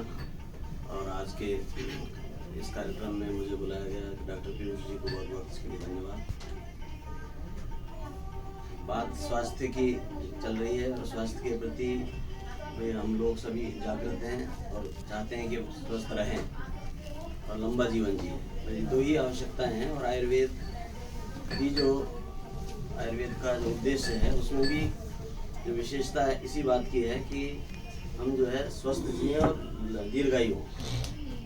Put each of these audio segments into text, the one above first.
और आज के इस कार्यक्रम में मुझे बुलाया गया डॉक्टर पीयूष जी को बहुत बहुत इसके लिए धन्यवाद। बात स्वास्थ्य की चल रही है और स्वास्थ्य के प्रति हम लोग सभी जागृत हैं और चाहते हैं कि स्वस्थ रहें और लंबा जीवन जिए। तो ये दो ही आवश्यकताएं हैं और आयुर्वेद का जो उद्देश्य है उसमें भी जो विशेषता है इसी बात की है कि हम जो है स्वस्थ जिए और दीर्घायु हो।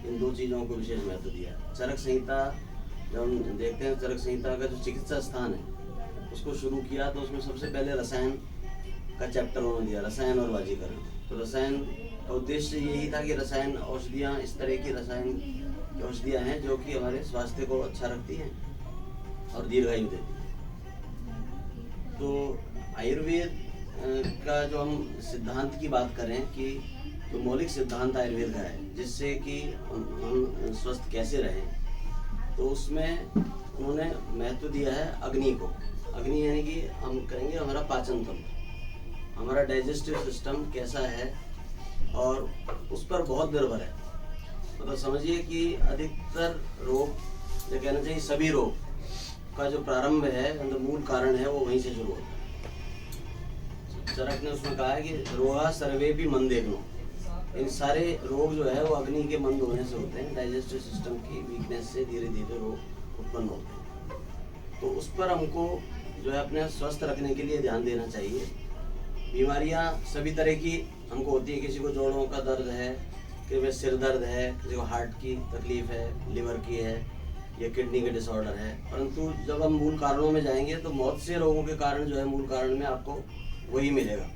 इन दो चीज़ों को विशेष महत्व दिया है। चरक संहिता जब हम देखते हैं, चरक संहिता का जो चिकित्सा स्थान है उसको शुरू किया तो उसमें सबसे पहले रसायन का चैप्टर उन्होंने दिया, रसायन और वाजीकरण। तो रसायन का उद्देश्य यही था कि रसायन औषधियाँ, इस तरह की रसायन की औषधियाँ हैं जो कि हमारे स्वास्थ्य को अच्छा रखती हैं और दीर्घायु देती हैं। तो आयुर्वेद का जो हम सिद्धांत की बात करें कि जो मौलिक सिद्धांत आयुर्वेद का है जिससे कि हम स्वस्थ कैसे रहें, तो उसमें उन्होंने महत्व दिया है अग्नि को। अग्नि यानी कि हम कहेंगे हमारा पाचन तंत्र, हमारा डाइजेस्टिव सिस्टम कैसा है और उस पर बहुत निर्भर है। मतलब समझिए कि अधिकतर रोग, जो कहना चाहिए सभी रोग का जो प्रारंभ है, मतलब मूल कारण है, वो वहीं से शुरू होता है। चरक ने उसमें कहा है कि रोगा सर्वे भी मंदेग्नो, इन सारे रोग जो है वो अग्नि के मंद होने से होते हैं, डाइजेस्टिव सिस्टम की वीकनेस से धीरे धीरे रोग उत्पन्न होते हैं। तो उस पर हमको जो है अपने स्वस्थ रखने के लिए ध्यान देना चाहिए। बीमारियां सभी तरह की हमको होती है, किसी को जोड़ों का दर्द है, किसी को सिर दर्द है, किसी को हार्ट की तकलीफ है, लिवर की है या किडनी के डिसऑर्डर है। परंतु जब हम मूल कारणों में जाएंगे तो बहुत से रोगों के कारण जो है मूल कारण में आपको वही मिलेगा।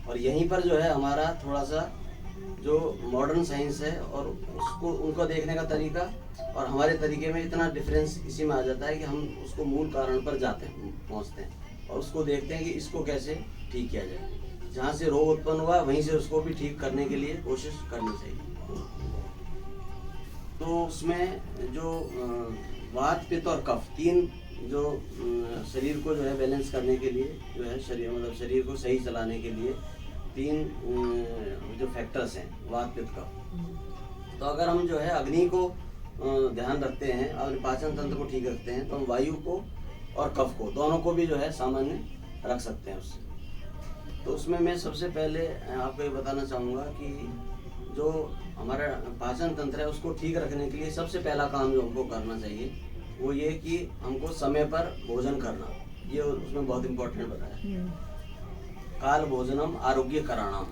और यहीं पर जो है हमारा थोड़ा सा जो मॉडर्न साइंस है और उसको उनको देखने का तरीका और हमारे तरीके में इतना डिफरेंस इसी में आ जाता है कि हम उसको मूल कारण पर जाते हैं, पहुंचते हैं और उसको देखते हैं कि इसको कैसे ठीक किया जाए। जहाँ से रोग उत्पन्न हुआ वहीं से उसको भी ठीक करने के लिए कोशिश करनी चाहिए। तो उसमें जो वात, पित्त और कफ, तीन जो शरीर को जो है बैलेंस करने के लिए जो है शरीर को सही चलाने के लिए तीन जो फैक्टर्स हैं, वात, पित्त, कफ। तो अगर हम जो है अग्नि को ध्यान रखते हैं और पाचन तंत्र को ठीक रखते हैं तो हम वायु को और कफ को दोनों को भी जो है सामान्य रख सकते हैं उससे। तो उसमें मैं सबसे पहले आपको ये बताना चाहूँगा कि जो हमारा पाचन तंत्र है उसको ठीक रखने के लिए सबसे पहला काम जो हमको करना चाहिए वो ये कि हमको समय पर भोजन करना, ये उसमें बहुत इम्पोर्टेंट बताया। काल भोजनम आरोग्य कराणाम,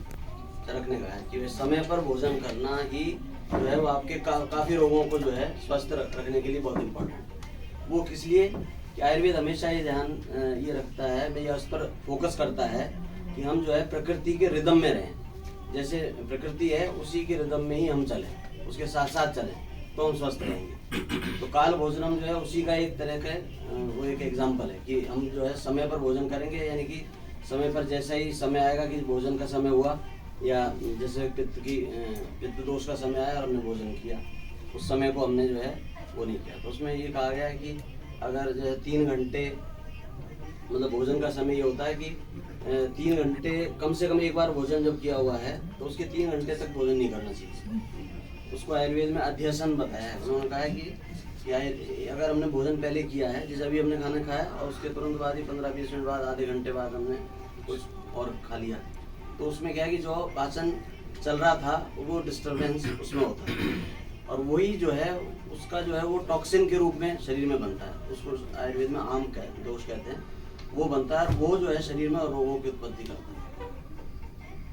चरक ने कहा है कि समय पर भोजन करना ही जो है वो आपके काफ़ी रोगों को जो है स्वस्थ रखने के लिए बहुत इम्पोर्टेंट। वो किस लिए कि आयुर्वेद हमेशा ये ध्यान ये रखता है, या उस पर फोकस करता है कि हम जो है प्रकृति के रिदम में रहें। जैसे प्रकृति है उसी के रिदम में ही हम चलें, उसके साथ साथ चलें तो हम स्वस्थ रहेंगे। तो काल भोजनम जो है उसी का एक तरह का वो एक एग्जाम्पल है कि हम जो है समय पर भोजन करेंगे, यानी कि समय पर जैसा ही समय आएगा कि भोजन का समय हुआ, या जैसे पित्त दोष का समय आया और हमने भोजन किया, उस समय को हमने जो है वो नहीं किया। तो उसमें ये कहा गया है कि अगर जो है 3 घंटे, मतलब भोजन का समय ये होता है कि 3 घंटे कम से कम एक बार भोजन जब किया हुआ है तो उसके 3 घंटे तक भोजन नहीं करना चाहिए। उसको आयुर्वेद में अध्यसन बताया है। उन्होंने कहा है कि अगर हमने भोजन पहले किया है, जैसे अभी हमने खाना खाया और उसके तुरंत बाद ही 15-20 मिनट बाद, आधे घंटे बाद हमने कुछ और खा लिया, तो उसमें क्या है कि जो पाचन चल रहा था वो डिस्टर्बेंस उसमें होता है और वही जो है उसका जो है वो टॉक्सिन के रूप में शरीर में बनता है। उसको आयुर्वेद में आम दोष कहते हैं, वो बनता है और वो जो है शरीर में रोगों की उत्पत्ति करता है।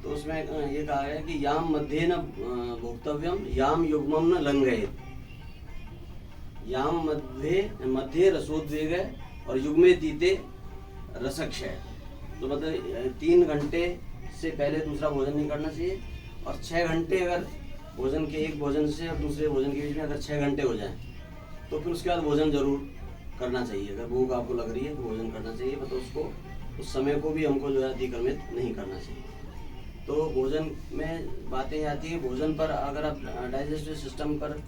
तो उसमें ये कहा है कि याम मध्य न भोक्तव्यम याम युग्मम न लंघयेत, याम मध्य रसोद्वेग और युग्मे तीते रसक्षय। तो मतलब 3 घंटे से पहले दूसरा भोजन नहीं करना चाहिए और 6 घंटे अगर भोजन के एक भोजन से और दूसरे भोजन के बीच में अगर 6 घंटे हो जाएं तो फिर उसके बाद भोजन जरूर करना चाहिए। अगर भूख आपको लग रही है तो भोजन करना चाहिए, मतलब उसको उस समय को भी हमको जो है अतिक्रमित नहीं करना चाहिए। तो भोजन में बातें आती है, भोजन पर अगर आप डाइजेस्टिव सिस्टम पर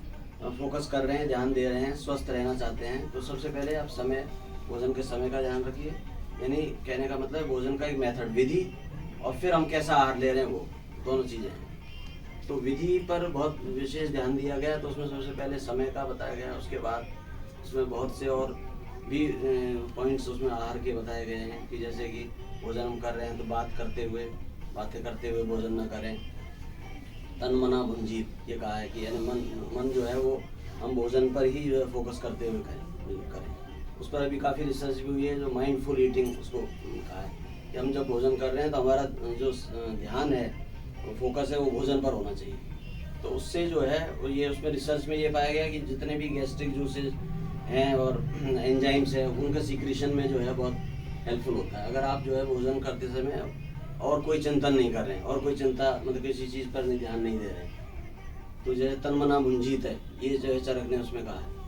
फोकस कर रहे हैं, ध्यान दे रहे हैं, स्वस्थ रहना चाहते हैं, तो सबसे पहले आप भोजन के समय का ध्यान रखिए। यानी कहने का मतलब भोजन का एक मेथड, विधि, और फिर हम कैसा आहार ले रहे हैं, वो दोनों चीज़ें हैं। तो विधि पर बहुत विशेष ध्यान दिया गया। तो उसमें सबसे पहले समय का बताया गया, उसके बाद उसमें बहुत से और भी पॉइंट्स उसमें आहार के बताए गए हैं कि जैसे कि भोजन हम कर रहे हैं तो बातें करते हुए भोजन न करें। तन मना भुंजीत ये कहा है कि यानी मन जो है वो हम भोजन पर ही जो है फोकस करते हुए करें। उस पर अभी काफ़ी रिसर्च भी हुई है, जो माइंडफुल ईटिंग उसको कहा है कि हम जब भोजन कर रहे हैं तो हमारा जो ध्यान है, वो फोकस है, वो भोजन पर होना चाहिए। तो उससे जो है वो ये उसमें रिसर्च में ये पाया गया कि जितने भी गैस्ट्रिक जूसेस हैं और एंजाइम्स हैं, उनका सीक्रेशन में जो है बहुत हेल्पफुल होता है। अगर आप जो है भोजन करते समय और कोई चिंतन नहीं कर रहे हैं, और कोई चिंता मतलब किसी चीज़ पर ध्यान नहीं दे रहे हैं, तो जो है तन मना भुंजीत है, ये जो है चरक ने उसमें कहा है।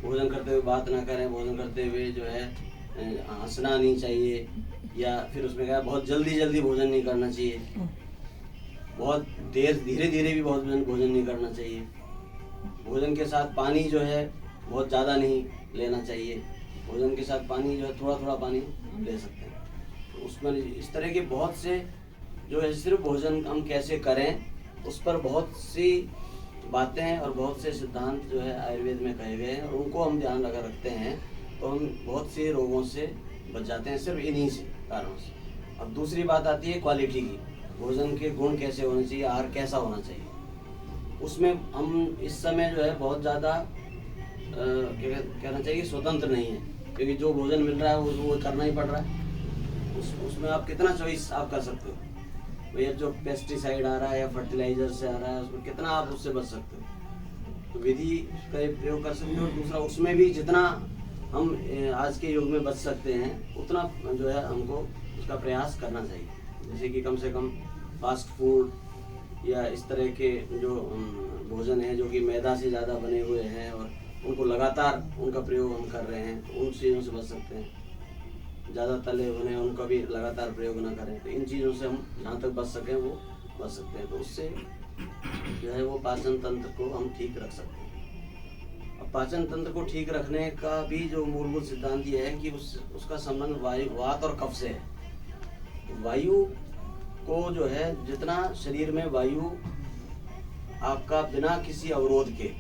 भोजन करते हुए बात ना करें, भोजन करते हुए जो है हंसना नहीं चाहिए, या फिर उसमें कहा बहुत जल्दी भोजन नहीं करना चाहिए, बहुत धीरे धीरे भी बहुत भोजन नहीं करना चाहिए। भोजन के साथ पानी जो है बहुत ज़्यादा नहीं लेना चाहिए, भोजन के साथ पानी जो है थोड़ा पानी ले सकते हैं। तो उसमें इस तरह के बहुत से जो है सिर्फ भोजन हम कैसे करें उस पर बहुत सी बातें और बहुत से सिद्धांत जो है आयुर्वेद में कहे गए हैं, और उनको हम ध्यान अगर रखते हैं तो हम बहुत से रोगों से बच जाते हैं सिर्फ इन्हीं से कारणों से। अब दूसरी बात आती है क्वालिटी की, भोजन के गुण कैसे होने चाहिए, आहार कैसा होना चाहिए। उसमें हम इस समय जो है बहुत ज़्यादा कहना चाहिए स्वतंत्र नहीं है, क्योंकि जो भोजन मिल रहा है वो करना ही पड़ रहा है। उसमें आप कितना चॉइस आप कर सकते हो, भैया जो पेस्टिसाइड आ रहा है या फर्टिलाइजर से आ रहा है उसमें कितना आप उससे बच सकते हो। तो विधि का प्रयोग कर सकते हो। और दूसरा उसमें भी जितना हम आज के युग में बच सकते हैं उतना जो है हमको उसका प्रयास करना चाहिए। जैसे कि कम से कम फास्ट फूड या इस तरह के जो भोजन है जो कि मैदा से ज़्यादा बने हुए हैं और उनको लगातार उनका प्रयोग हम कर रहे हैं, तो उन चीज़ों से बच सकते हैं। ज़्यादा तले भुने उनका भी लगातार प्रयोग ना करें, तो इन चीज़ों से हम जहाँ तक बच सकें वो बच सकते हैं। तो उससे जो है वो पाचन तंत्र को हम ठीक रख सकते हैं। अब पाचन तंत्र को ठीक रखने का भी जो मूलभूत सिद्धांत ये है कि उसका संबंध वात और कफ से है। वायु को जो है जितना शरीर में वायु आपका बिना किसी अवरोध के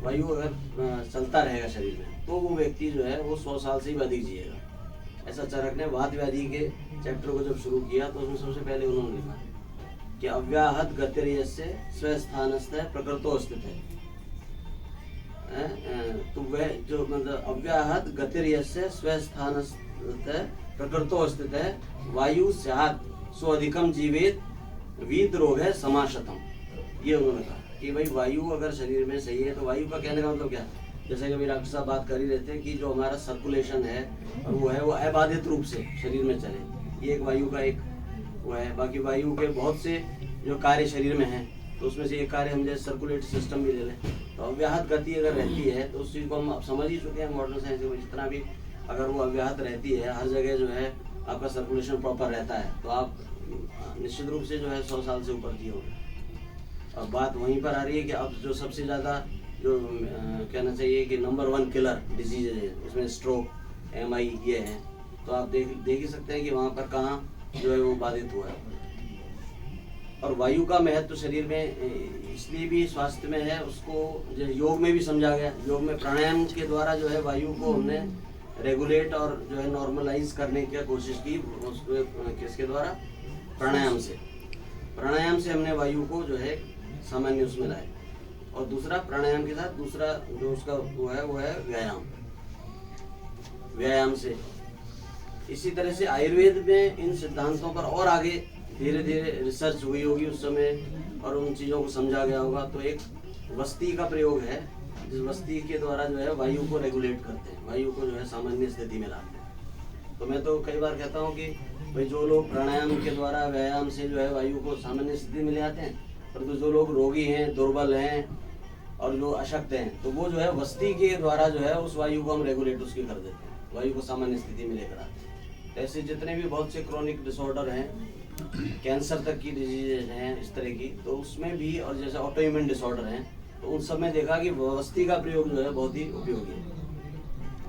वायु अगर चलता रहेगा शरीर में, तो वो व्यक्ति जो है वो 100 साल से भी अधिक जिएगा। ऐसा चरक ने वात व्याधि के चैप्टर को जब शुरू किया तो उसमें सबसे पहले उन्होंने लिखा कि अव्याहत गतिर्यस्य स्वस्थानस्थः प्रकृतो स्थित है। तो वह जो मतलब अव्याहत गतिर्यस्य स्वस्थानस्थः प्रकृतो स्थित है, वायु स्यात् सो अधिकम जीवेत वीत रोग है समाशतम। ये उन्होंने कहा कि भाई वायु अगर शरीर में सही है, तो वायु का कहने का मतलब क्या है, जैसे कि अभी डॉक्टर साहब बात कर ही रहे थे कि जो हमारा सर्कुलेशन है और वो है वो अबाधित रूप से शरीर में चले, ये एक वायु का एक वो है। बाकी वायु के बहुत से जो कार्य शरीर में हैं, तो उसमें से एक कार्य हम जैसे सर्कुलेटरी सिस्टम भी ले लें, तो अव्याहत गति अगर रहती है तो उस चीज़ को हम अब समझ ही चुके हैं मॉडर्न साइंस में, जितना भी अगर वो अव्याहत रहती है, हर जगह जो है आपका सर्कुलेशन प्रॉपर रहता है, तो आप निश्चित रूप से जो है 100 साल से ऊपर जियोगे। अब बात वहीं पर आ रही है कि अब जो सबसे ज़्यादा जो कहना चाहिए कि नंबर 1 किलर डिजीज है, उसमें स्ट्रोक, MI ये है, तो आप देख ही सकते हैं कि वहाँ पर कहाँ जो है वो बाधित हुआ है। और वायु का महत्व शरीर में इसलिए भी स्वास्थ्य में है, उसको जो योग में भी समझा गया। योग में प्राणायाम के द्वारा जो है वायु को हमने रेगुलेट और जो है नॉर्मलाइज करने की कोशिश की। किसके द्वारा? प्राणायाम से हमने वायु को जो है सामान्य उसमें लाए। और दूसरा प्राणायाम के साथ दूसरा जो उसका वो है व्यायाम से। इसी तरह से आयुर्वेद में इन सिद्धांतों पर और आगे धीरे धीरे रिसर्च हुई होगी उस समय, और उन चीज़ों को समझा गया होगा। तो एक वस्ती का प्रयोग है, जिस वस्ती के द्वारा जो है वायु को रेगुलेट करते हैं, वायु को जो है सामान्य स्थिति में लाते हैं। तो मैं तो कई बार कहता हूँ कि भाई जो लोग प्राणायाम के द्वारा व्यायाम से जो है वायु को सामान्य स्थिति में ले आते हैं, परंतु जो लोग रोगी हैं, दुर्बल हैं और जो अशक्त हैं, तो वो जो है वस्ती के द्वारा जो है उस वायु को हम रेगुलेट उसकी कर देते हैं, वायु को सामान्य स्थिति में लेकर आते हैं। ऐसे जितने भी बहुत से क्रोनिक डिसऑर्डर हैं, कैंसर तक की डिजीज हैं इस तरह की, तो उसमें भी, और जैसे ऑटोइम्यून डिसऑर्डर हैं, तो उन सब में देखा कि वस्ती का प्रयोग जो है बहुत ही उपयोगी है।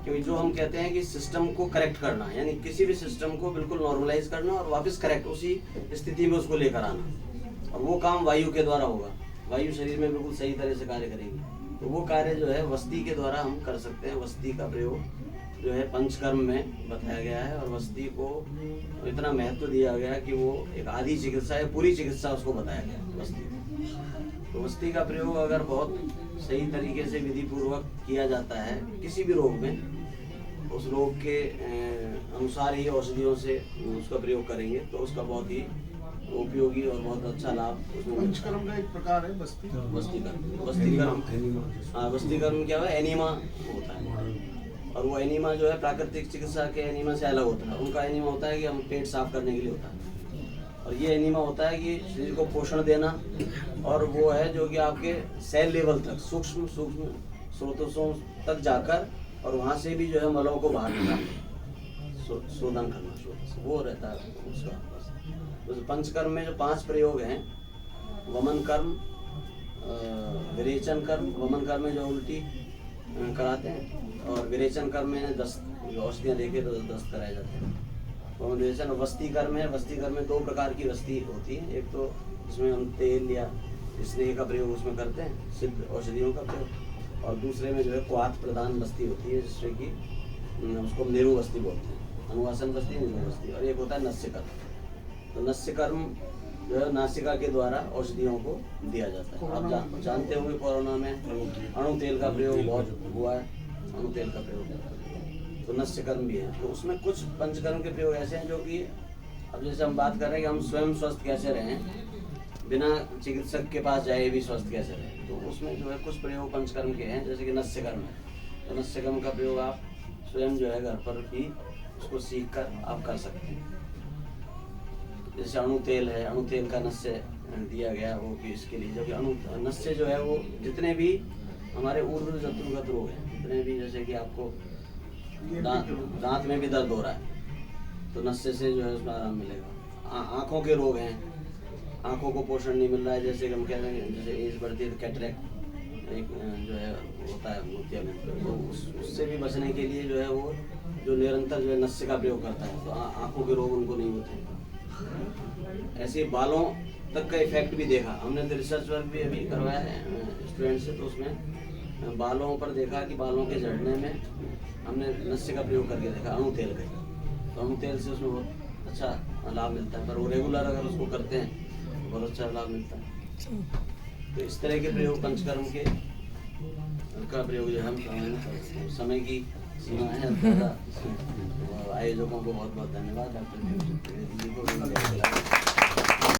क्योंकि जो हम कहते हैं कि सिस्टम को करेक्ट करना, यानी किसी भी सिस्टम को बिल्कुल नॉर्मलाइज करना और वापस करेक्ट उसी स्थिति में उसको लेकर आना, और वो काम वायु के द्वारा होगा। वायु शरीर में बिल्कुल सही तरह से कार्य करेगी, तो वो कार्य जो है वस्ती के द्वारा हम कर सकते हैं। वस्ती का प्रयोग जो है पंचकर्म में बताया गया है, और वस्ती को इतना महत्व दिया गया कि वो एक आधी चिकित्सा है, पूरी चिकित्सा उसको बताया गया है वस्ती। तो वस्ती का प्रयोग अगर बहुत सही तरीके से विधि पूर्वक किया जाता है किसी भी रोग में, उस रोग के अनुसार ही औषधियों से उसका प्रयोग करेंगे तो उसका बहुत ही उपयोगी और बहुत अच्छा लाभ उसमें। पंचकर्म का एक प्रकार है वस्ती कर्म। हाँ, वस्ती कर्म क्या है, एनीमा होता है, और वो एनीमा जो है प्राकृतिक चिकित्सा के एनीमा से अलग होता है। उनका एनीमा होता है कि हम पेट साफ करने के लिए होता है, और ये एनीमा होता है कि शरीर को पोषण देना, और वो है जो कि आपके सेल लेवल तक सूक्ष्म स्रोतों तक जाकर और वहाँ से भी जो है मलों को बाहर निकालना, शोधन करना स्रोत से, वो रहता है उसका। तो पंचकर्म में जो 5 प्रयोग हैं, वमन कर्म, विरेचन कर्म, वमन कर्म में जो उल्टी कराते हैं, और विरेचन कर्म में 10 औषधियाँ देके तो 10 कराए जाते हैं। वमन विरेचन और वस्ती कर्म है। वस्ती कर्म में 2 प्रकार की वस्ती होती है। एक तो जिसमें हम तेल या स्नेह का प्रयोग उसमें करते हैं, सिद्ध औषधियों का प्रयोग, और दूसरे में जो है क्वाथ प्रधान वस्ती होती है, जिससे कि उसको नेहरू वस्ती बोलते हैं, अनुवासन वस्ती, नेहरू वस्ती। और एक होता है नस्य कर्म। तो नस्य कर्म जो है नासिका के द्वारा औषधियों को दिया जाता है। आप जानते होंगे कोरोना में अणु तेल का प्रयोग बहुत हुआ है, अणु तेल का प्रयोग, तो नस्य कर्म भी है। तो उसमें कुछ पंचकर्म के प्रयोग ऐसे हैं जो कि अब जैसे हम बात कर रहे हैं कि हम स्वयं स्वस्थ कैसे रहें, बिना चिकित्सक के पास जाए भी स्वस्थ कैसे रहें, तो उसमें जो है कुछ प्रयोग पंचकर्म के हैं, जैसे कि नस्य कर्म है। तो नस्य कर्म का प्रयोग आप स्वयं जो है घर पर भी उसको सीख कर आप कर सकते हैं। जैसे अणु तेल है, अणु तेल का नस्य दिया गया वो कि इसके लिए, जबकि अणु नस्य जो है वो जितने भी हमारे ऊर्ध्व जत्रुगत रोग हैं, जितने भी, जैसे कि आपको दांत में भी दर्द हो रहा है तो नस्य से जो है उसमें आराम मिलेगा। आँखों के रोग हैं, आँखों को पोषण नहीं मिल रहा है, जैसे कि हम कह रहे हैं जैसे एज बढ़ती है तो कैटरेक्ट एक जो है होता है मोतिया में, तो उससे भी बचने के लिए जो है वो जो निरंतर जो है नस्य का प्रयोग करता है तो आँखों के रोग उनको नहीं होते। ऐसे बालों तक का इफेक्ट भी देखा हमने, तो रिसर्च वर्क भी अभी करवाया है स्टूडेंट से, तो उसमें बालों पर देखा कि बालों के झड़ने में हमने नस्य का प्रयोग करके देखा, अणु तेल का। तो अणु तेल से उसमें बहुत अच्छा लाभ मिलता है, पर वो रेगुलर अगर उसको करते हैं तो बहुत अच्छा लाभ मिलता है। तो इस तरह के प्रयोग पंचकर्म के का प्रयोग जो हम समय की सीमा है। आयोजकों को बहुत बहुत धन्यवाद, डॉक्टर जी को।